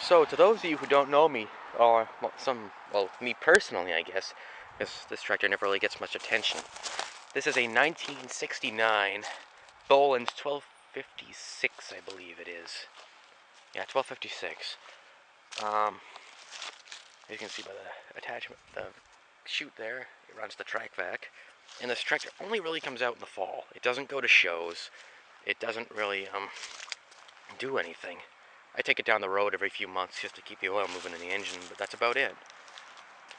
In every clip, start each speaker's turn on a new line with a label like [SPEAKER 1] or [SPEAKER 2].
[SPEAKER 1] So, to those of you who don't know me, or me personally, I guess, because this tractor never really gets much attention. This is a 1969 Bolens 1256, I believe it is. Yeah, 1256. As you can see by the attachment, the chute there, it runs the track vac. And this tractor only really comes out in the fall. It doesn't go to shows. It doesn't really do anything. I take it down the road every few months just to keep the oil moving in the engine, but that's about it.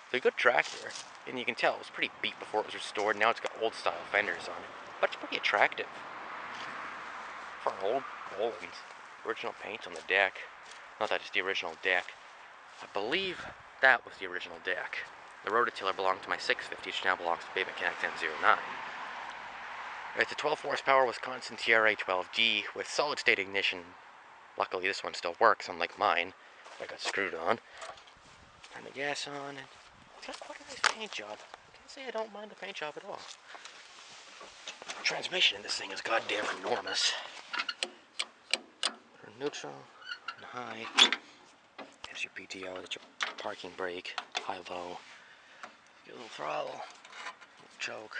[SPEAKER 1] It's a good tractor, and you can tell it was pretty beat before it was restored. Now it's got old style fenders on it, but it's pretty attractive for an old Bolens. Original paint on the deck. Not that it's the original deck. I believe that was the original deck. The rototiller belonged to my 650, which now belongs to Baby Canac 1009. It's a 12 horsepower Wisconsin TRA 12D with solid state ignition. Luckily this one still works, unlike mine. I got screwed on. Turn the gas on, and it's got quite a nice paint job. I can't say I don't mind the paint job at all. The transmission in this thing is goddamn enormous. Neutral and high. Gives your PTO, that's your parking brake. High-low. Get a little throttle. A little choke.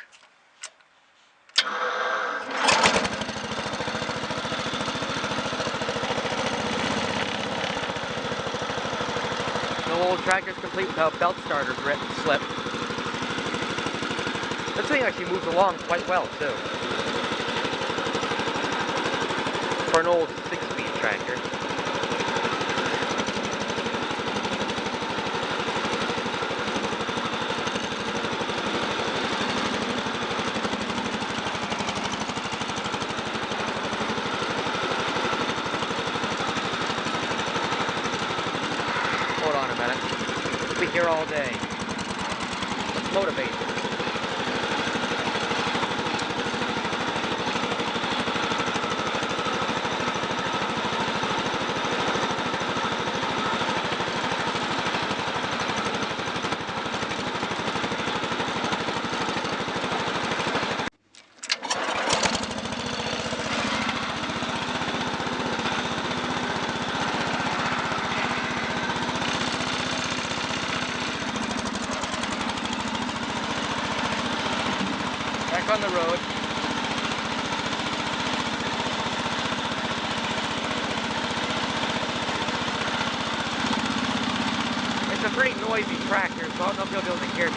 [SPEAKER 1] No old tractor's complete without belt starter slip. This thing actually moves along quite well, too. For an old 6-speed tractor. Hold on a minute. We'll be here all day. Let's motivate. Back on the road. It's a pretty noisy tractor, so I don't know if you'll be able to hear me.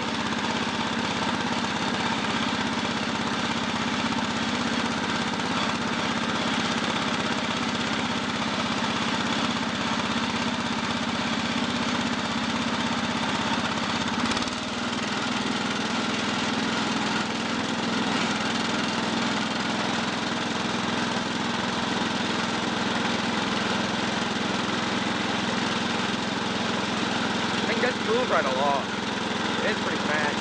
[SPEAKER 1] Just move right along. It's pretty fast.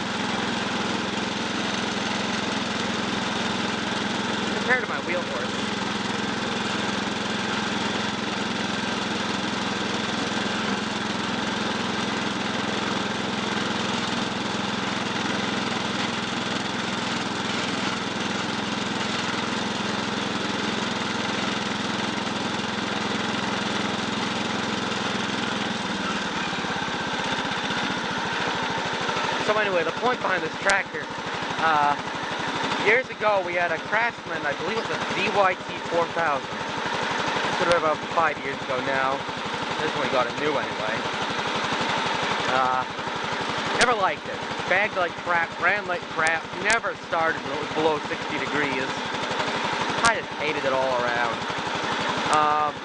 [SPEAKER 1] Compared to my wheel horse. So anyway, the point behind this tractor, years ago we had a Craftsman, I believe it was a ZYT 4000. This would have been about 5 years ago now. This one we got it new anyway. Never liked it. Bagged like crap, ran like crap, never started when it was below 60 degrees. I just hated it all around.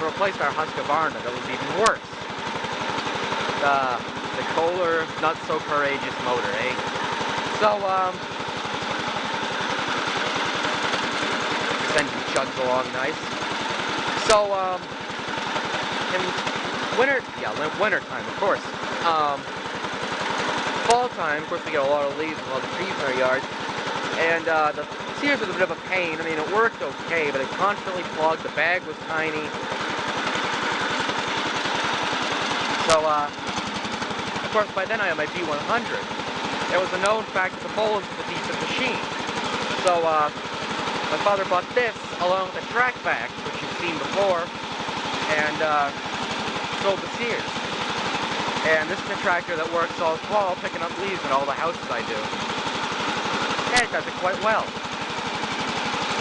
[SPEAKER 1] Replaced our Husqvarna that was even worse. The Kohler, not so courageous motor, eh? So, this engine chugs along nice. So, in winter time, of course. Fall time, of course, we get a lot of leaves and a lot of trees in our yard. And, the sears was a bit of a pain. I mean, it worked okay, but it constantly plugged. The bag was tiny. So, of course, by then I had my B100. It was a known fact that the Bolens was a decent machine. So, my father bought this along with the track vac, which you've seen before, and sold to Sears. And this is a tractor that works all fall, picking up leaves in all the houses I do. And it does it quite well.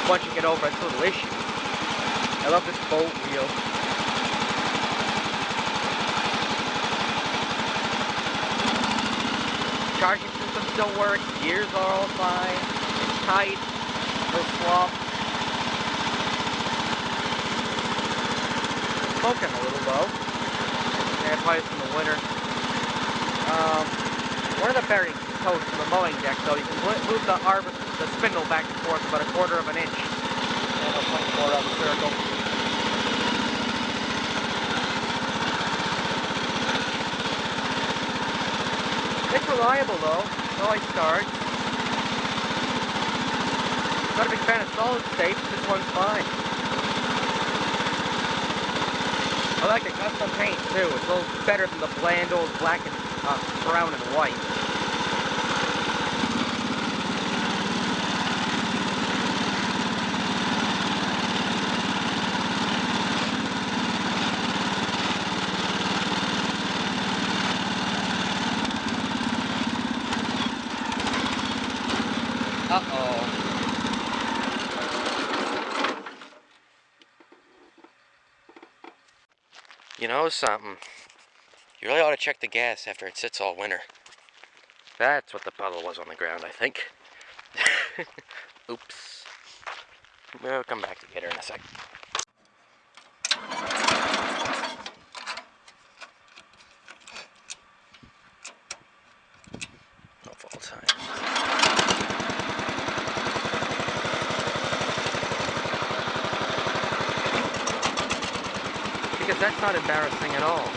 [SPEAKER 1] Once you get over its little issues. I love this bolt wheel. Charging system still works, gears are all fine, it's tight, no slop. Smoking a little low. Yeah, probably from the winter. One of the bearings is toast from the mowing deck, so you can move the spindle back and forth about 1/4 of an inch. And it'll point more around the circle. It's reliable though, it always starts. Not a big fan of solid state, but this one's fine. I like the custom paint too, it's a little better than the bland old black and brown and white. Uh-oh. You know something? You really ought to check the gas after it sits all winter. That's what the puddle was on the ground, I think. Oops. We'll come back to get her in a sec. Of all time. Because that's not embarrassing at all.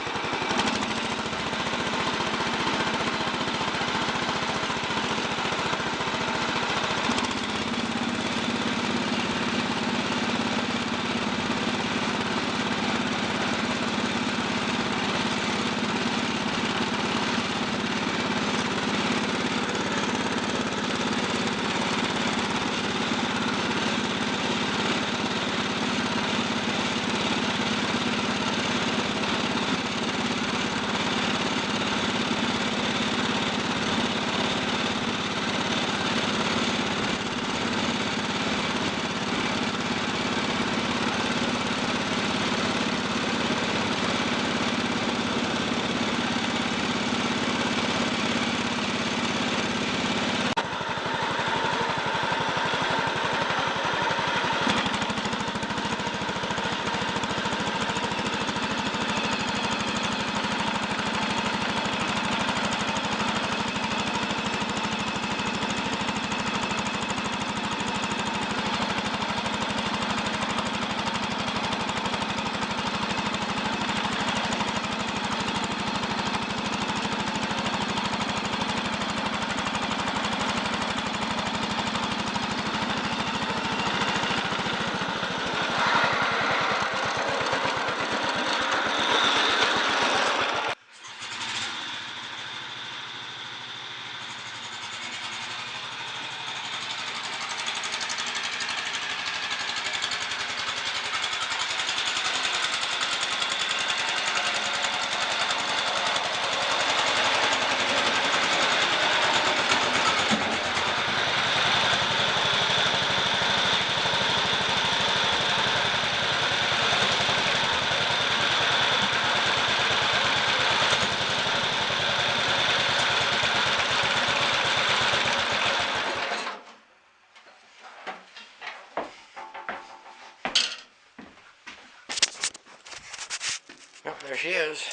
[SPEAKER 1] Oh, there she is.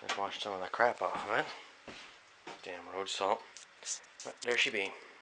[SPEAKER 1] Just washed some of the crap off of it. Damn road salt. But there she be.